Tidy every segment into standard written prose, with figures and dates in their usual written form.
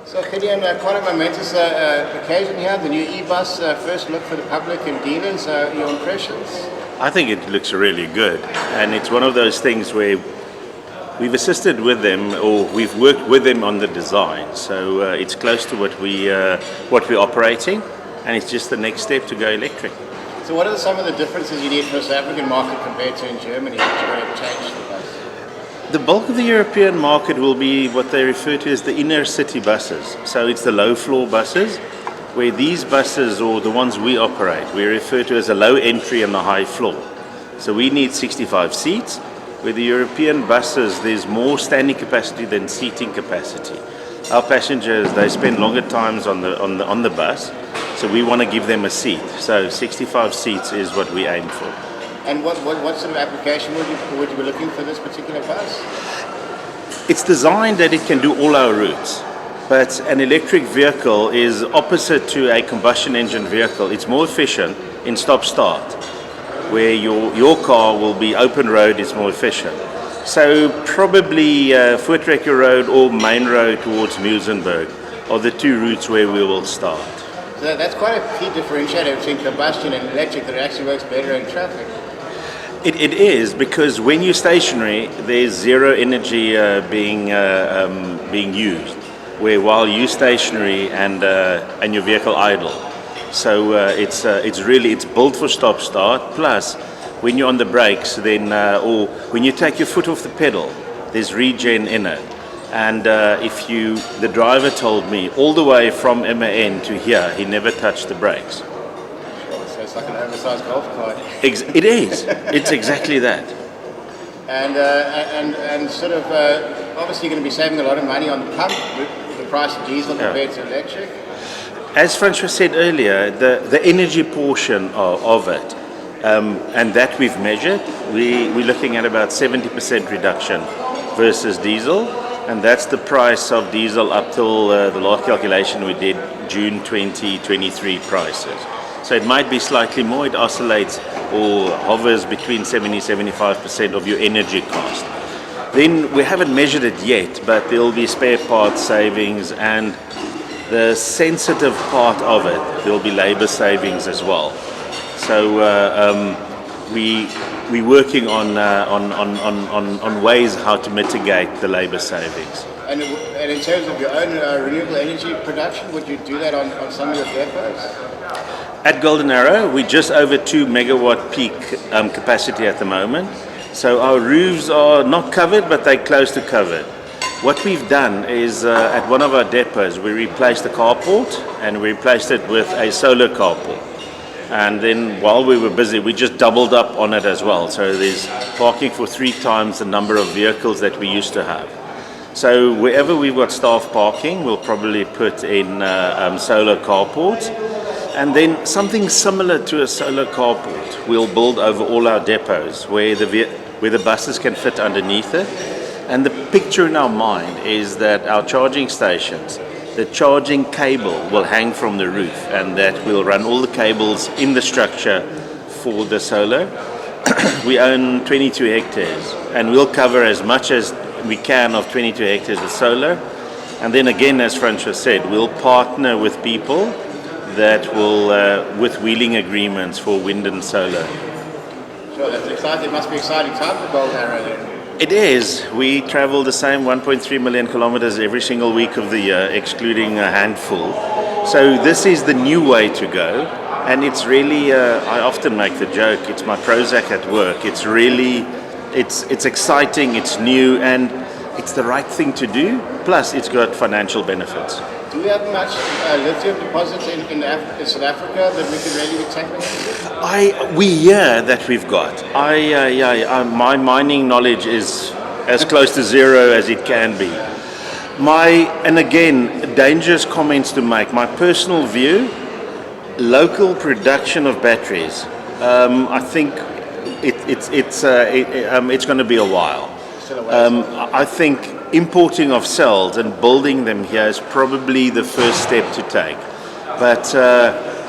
So Gideon, quite a momentous occasion here, the new e-bus, first look for the public and dealers. Your impressions? I think it looks really good, and it's one of those things where we've assisted with them, or we've worked with them on the design. So it's close to what we're operating, and it's just the next step to go electric. So what are some of the differences you need for the South African market compared to in Germany, which are going to change the bus? The bulk of the European market will be what they refer to as the inner city buses. So it's the low floor buses, where these buses, or the ones we operate, we refer to as a low entry and a high floor. So we need 65 seats. With the European buses, there's more standing capacity than seating capacity. Our passengers, they spend longer times on the bus, so we want to give them a seat. So 65 seats is what we aim for. And what sort of application would you be looking for this particular bus? It's designed that it can do all our routes, but an electric vehicle is opposite to a combustion engine vehicle. It's more efficient in stop-start, where your car will be open road, it's more efficient. So probably Voortrekker Road or Main Road towards Muizenberg are the two routes where we will start. So that's quite a key differentiator between combustion and electric, that it actually works better in traffic. It is, because when you're stationary, there's zero energy being used, where while you're stationary and your vehicle idle. So it's built for stop-start. Plus, when you're on the brakes, then or when you take your foot off the pedal, there's regen in it. And the driver told me all the way from MAN to here, he never touched the brakes. So it's like an oversized golf cart. It is. It's exactly that. And sort of obviously you're going to be saving a lot of money on the pump with the price of diesel compared to electric. As Francois said earlier, the energy portion of it, and that we've measured, we're looking at about 70% reduction versus diesel, and that's the price of diesel up till the last calculation we did, June 2023 prices. So it might be slightly more, it oscillates or hovers between 70-75% of your energy cost. Then we haven't measured it yet, but there'll be spare parts savings, and the sensitive part of it, there'll be labor savings as well. So we're working on ways how to mitigate the labor savings. And in terms of your own renewable energy production, would you do that on some of your depots? At Golden Arrow, we're just over 2 megawatt peak capacity at the moment. So our roofs are not covered, but they're close to covered. What we've done is at one of our depots, we replaced the carport, and we replaced it with a solar carport. And then while we were busy, we just doubled up on it as well. So there's parking for 3 times the number of vehicles that we used to have. So wherever we've got staff parking, we'll probably put in solar carports. And then something similar to a solar carport we'll build over all our depots, where the buses can fit underneath it. And the picture in our mind is that our charging stations, the charging cable will hang from the roof, and that will run all the cables in the structure for the solar. We own 22 hectares, and we'll cover as much as we can of 22 hectares with solar. And then again, as Francois said, we'll partner with people that will, with wheeling agreements for wind and solar. Sure, that's exciting. It must be exciting time for Golden Arrow then. It is. We travel the same 1.3 million kilometers every single week of the year, excluding a handful. So this is the new way to go. And it's really, I often make the joke, it's my Prozac at work. It's really, it's exciting, it's new, and it's the right thing to do. Plus, it's got financial benefits. Do we have much lithium deposits in South Africa that we could really be tapping into? We hear that we've got. My mining knowledge is as close to zero as it can be. And again, dangerous comments to make. My personal view, local production of batteries, I think it's going to be a while. I think importing of cells and building them here is probably the first step to take. But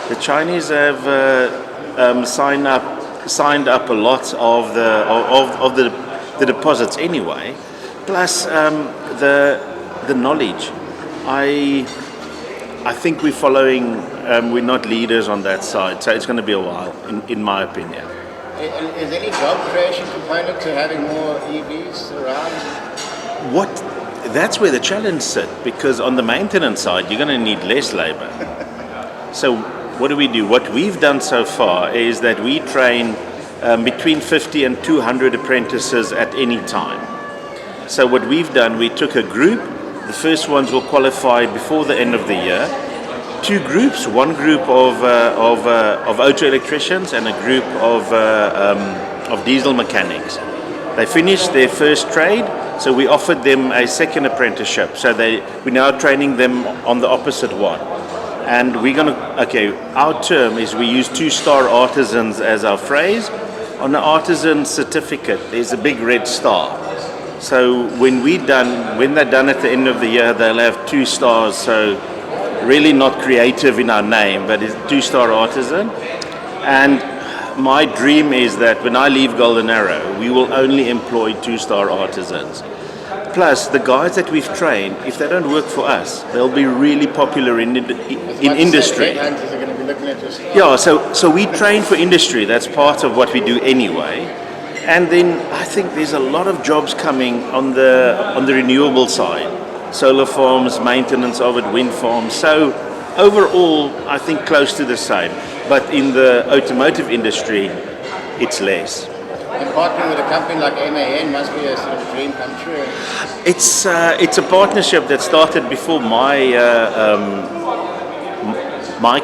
the Chinese have signed up a lot of the deposits anyway. Plus the knowledge I think we're following, we're not leaders on that side, so it's going to be a while, in my opinion. And is any job creation component to having more EVs around? That's where the challenge sits, because on the maintenance side, you're going to need less labor. So what do? What we've done so far is that we train between 50 and 200 apprentices at any time. So what we've done, we took a group. The first ones will qualify before the end of the year. 2 groups, one group of auto electricians and a group of diesel mechanics. They finished their first trade, so we offered them a second apprenticeship. So we're now training them on the opposite one. And our term is we use 2-star artisans as our phrase. On the artisan certificate, there's a big red star. So when they're done at the end of the year, they'll have 2 stars. So really not creative in our name, but it's 2-star artisan. And my dream is that when I leave Golden Arrow, we will only employ 2-star artisans. Plus, the guys that we've trained, if they don't work for us, they'll be really popular in industry. Headhunters are going to be looking at this. Yeah, so we train for industry. That's part of what we do anyway. And then I think there's a lot of jobs coming on the renewable side. Solar farms, maintenance of it, wind farms. So overall, I think close to the same. But in the automotive industry, it's less. And partnering with a company like MAN must be a sort of dream come true. It's a partnership that started before my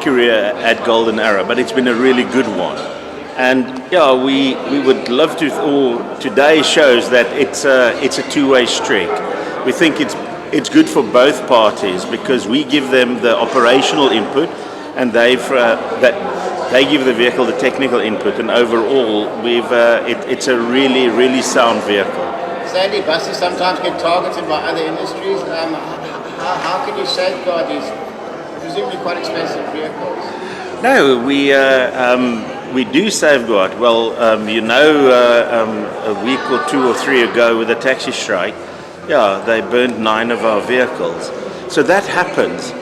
career at Golden Arrow, but it's been a really good one. And yeah, we would love to. Today shows that it's a two-way street. We think it's good for both parties because we give them the operational input, and they give the vehicle the technical input. And overall, it's a really, really sound vehicle. Sandy, buses sometimes get targeted by other industries. How can you safeguard these presumably quite expensive vehicles? No, we do safeguard. Well, a week or 2 or 3 ago with the taxi strike, they burned 9 of our vehicles. So that happens.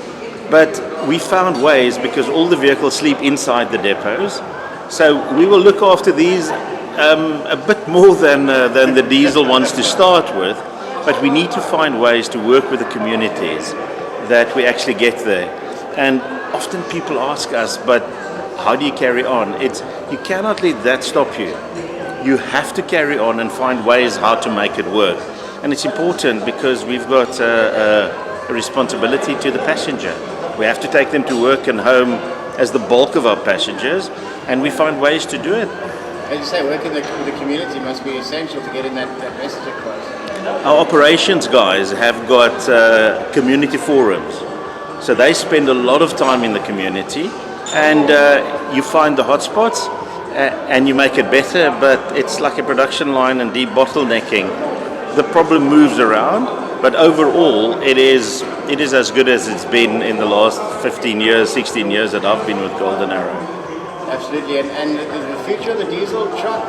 But we found ways, because all the vehicles sleep inside the depots. So we will look after these a bit more than the diesel ones to start with. But we need to find ways to work with the communities that we actually get there. And often people ask us, but how do you carry on? You cannot let that stop you. You have to carry on and find ways how to make it work. And it's important because we've got a responsibility to the passenger. We have to take them to work and home as the bulk of our passengers, and we find ways to do it. As you say, working with the community must be essential to getting that message across. Our operations guys have got community forums. So they spend a lot of time in the community, and you find the hotspots and you make it better, but it's like a production line and debottlenecking. The problem moves around, but overall it is as good as it's been in the last 15 years, 16 years that I've been with Golden Arrow. Absolutely, and the future of the diesel truck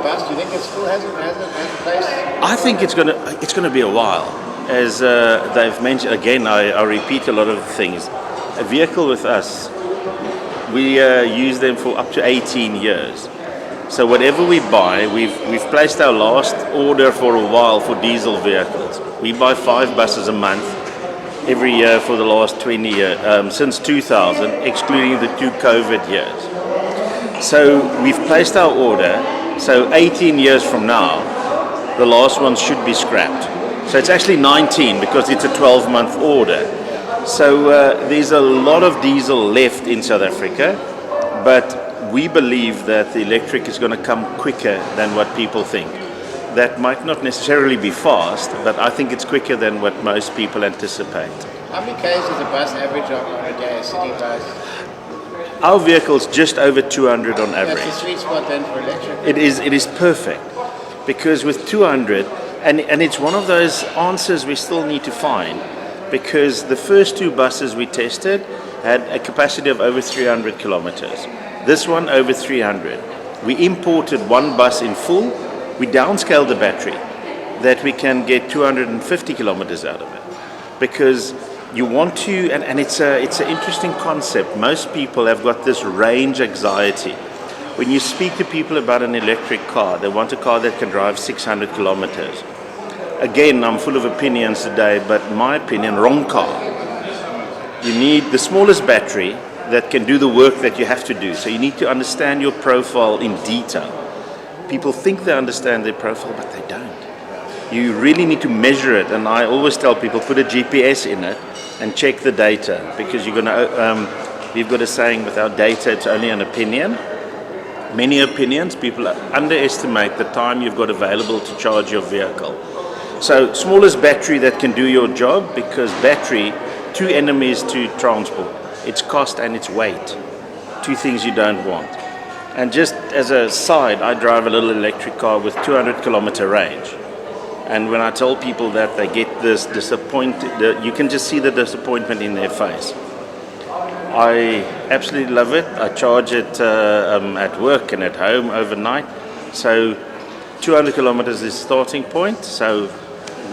bus, do you think it still has a place? I think it's gonna be a while. As they've mentioned, again, I repeat a lot of things. A vehicle with us, we use them for up to 18 years. So whatever we buy, we've placed our last order for a while for diesel vehicles. We buy 5 buses a month every year for the last 20 years, since 2000, excluding the 2 COVID years. So we've placed our order, so 18 years from now, the last one should be scrapped. So it's actually 19 because it's a 12-month order. So there's a lot of diesel left in South Africa, but we believe that the electric is going to come quicker than what people think. That might not necessarily be fast, but I think it's quicker than what most people anticipate. How many Ks does a bus average on a day, a city bus? Our vehicle's just over 200 on average. That's the sweet spot then for electric. It is perfect, because with 200, and it's one of those answers we still need to find, because the first 2 buses we tested had a capacity of over 300 kilometers. This one over 300. We imported 1 bus in full. We downscaled the battery that we can get 250 kilometers out of it, because you want to, and it's an interesting concept. Most people have got this range anxiety. When you speak to people about an electric car, they want a car that can drive 600 kilometers. Again, I'm full of opinions today, but in my opinion, wrong car. You need the smallest battery that can do the work that you have to do. So you need to understand your profile in detail. People think they understand their profile, but they don't. You really need to measure it, and I always tell people, put a GPS in it and check the data, because you've got a saying, without data it's only an opinion. Many opinions, people underestimate the time you've got available to charge your vehicle. So smallest battery that can do your job, because battery, two enemies to transport, it's cost and it's weight, two things you don't want. And just as a side, I drive a little electric car with 200 kilometer range. And when I tell people that, they get this disappointed, you can just see the disappointment in their face. I absolutely love it. I charge it at work and at home overnight. So 200 kilometers is the starting point. So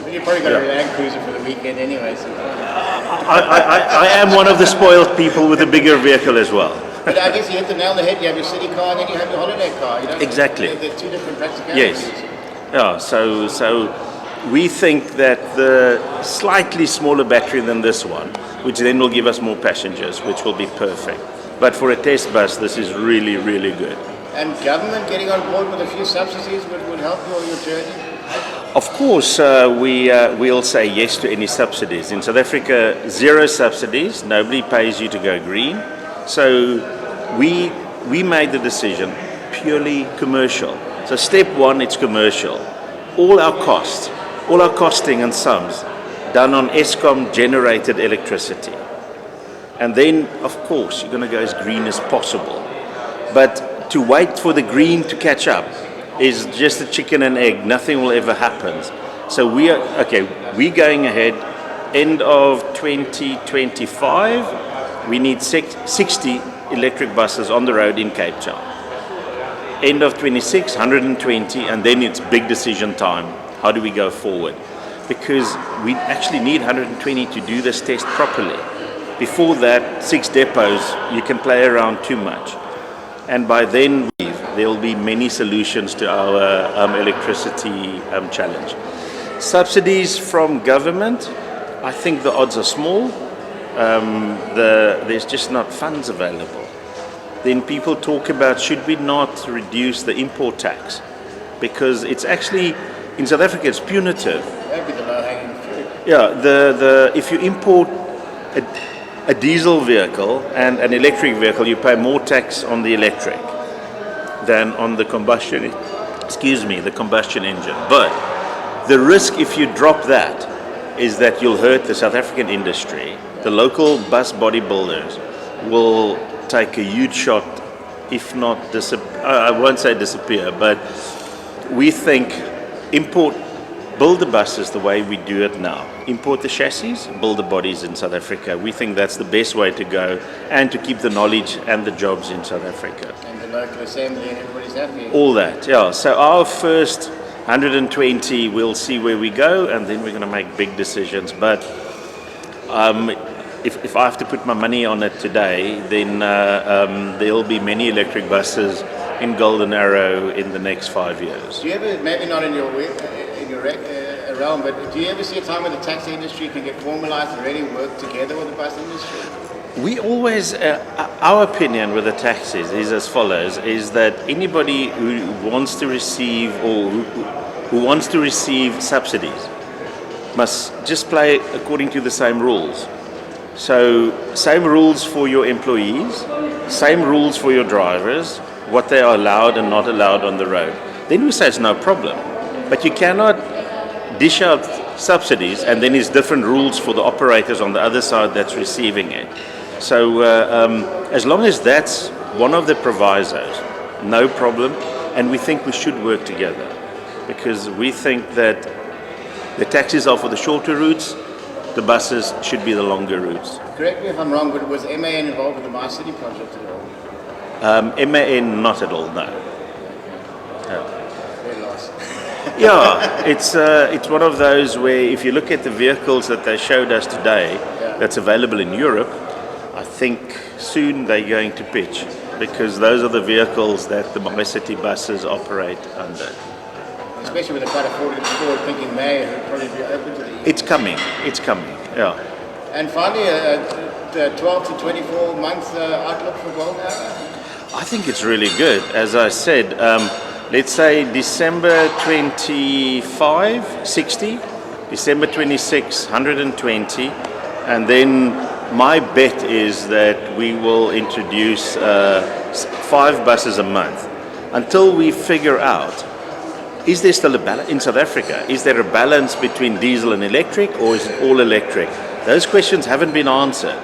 you probably got a Land Cruiser for the weekend anyway. So. I am one of the spoiled people with a bigger vehicle as well. But I guess you hit the nail on the head. You have your city car and then you have your holiday car. You know? Exactly. They're two different practicalities. Yes. Yeah, so we think that the slightly smaller battery than this one, which then will give us more passengers, which will be perfect. But for a test bus, this is really, really good. And government getting on board with a few subsidies would help you on your journey? Of course, we'll say yes to any subsidies. In South Africa, zero subsidies. Nobody pays you to go green. So we made the decision purely commercial. So step one, it's commercial. All our costs, all our costing and sums done on Eskom generated electricity. And then, of course, you're going to go as green as possible. But to wait for the green to catch up is just a chicken and egg. Nothing will ever happen. So we're going ahead. End of 2025, we need 60 electric buses on the road in Cape Town. End of 26, 120, and then it's big decision time. How do we go forward? Because we actually need 120 to do this test properly. Before that, 6 depots, you can play around too much. And by then, there will be many solutions to our electricity challenge. Subsidies from government, I think the odds are small. There's just not funds available. Then people talk about, should we not reduce the import tax? Because it's actually, in South Africa, it's punitive. That'd be the low-hanging fruit. Yeah, if you import a diesel vehicle and an electric vehicle, you pay more tax on the electric than on the combustion engine. But the risk, if you drop that, is that you'll hurt the South African industry. The local bus bodybuilders will take a huge shot, if not I won't say disappear, but we think build the buses the way we do it now. Import the chassis, build the bodies in South Africa. We think that's the best way to go, and to keep the knowledge and the jobs in South Africa. And the local assembly and everybody's happy. All that, yeah. So our first 120, we'll see where we go, and then we're going to make big decisions. But if I have to put my money on it today, then there'll be many electric buses in Golden Arrow in the next 5 years. Do you ever, maybe not in your realm, but do you ever see a time when the taxi industry can get formalized and really work together with the bus industry? We always, our opinion with the taxis is as follows, is that anybody who wants to receive who wants to receive subsidies must just play according to the same rules. So same rules for your employees, same rules for your drivers, what they are allowed and not allowed on the road. Then we say it's no problem. But you cannot dish out subsidies and then there's different rules for the operators on the other side that's receiving it. So as long as that's one of the provisos, no problem. And we think we should work together, because we think that the taxis are for the shorter routes, the buses should be the longer routes. Correct me if I'm wrong, but was MAN involved with the My City project at all? MAN, not at all, no. Very lost. Yeah, it's one of those where if you look at the vehicles that they showed us today, that's available in Europe, I think soon they're going to pitch, because those are the vehicles that the bi-city buses operate under. Especially with a quite a forward-thinking mayor who'd probably be open to the... It's coming, yeah. And finally, the 12 to 24 month outlook for Golden Arrow? I think it's really good. As I said, let's say December 25, 60, December 26, 120, and then my bet is that we will introduce 5 buses a month until we figure out, is there still a balance in South Africa? Is there a balance between diesel and electric, or is it all electric? Those questions haven't been answered.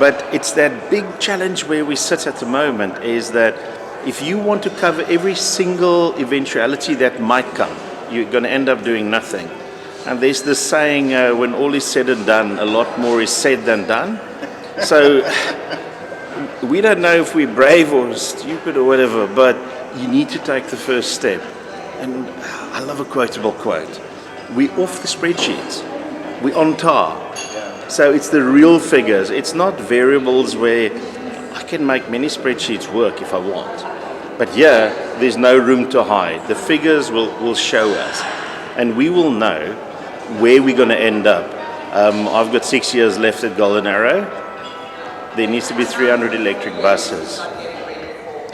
But it's that big challenge where we sit at the moment, is that if you want to cover every single eventuality that might come, you're going to end up doing nothing. And there's this saying, when all is said and done, a lot more is said than done. So we don't know if we're brave or stupid or whatever, but you need to take the first step. And I love a quotable quote. We're off the spreadsheets. We're on tar. So it's the real figures. It's not variables where I can make many spreadsheets work if I want. But here, there's no room to hide. The figures will show us. And we will know where we're going to end up. I've got 6 years left at Golden Arrow. There needs to be 300 electric buses.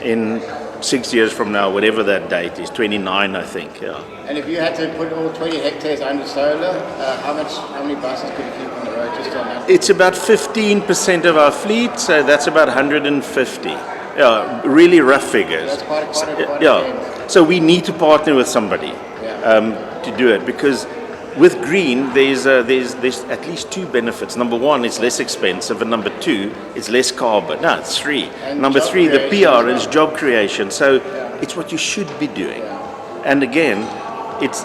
In 6 years from now, whatever that date is, 29, I think. Yeah. And if you had to put all 20 hectares under solar, how many buses could you keep on the road just on that? It's about 15% of our fleet, so that's about 150. Yeah, really rough figures. That's quite a yeah. So we need to partner with somebody to do it, because with green, there's at least 2 benefits. Number 1, it's less expensive, and number 2, it's less carbon. No, it's 3. And number 3, the PR is well. job creation. So it's what you should be doing. And again, it's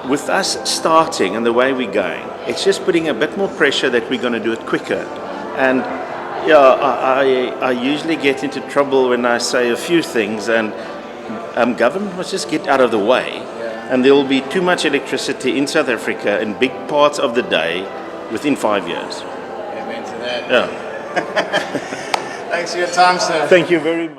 with us starting and the way we're going, it's just putting a bit more pressure that we're going to do it quicker. And yeah, I usually get into trouble when I say a few things, and government must just get out of the way. And there will be too much electricity in South Africa in big parts of the day within 5 years. Amen to that. Yeah. Thanks for your time, sir. Thank you very much.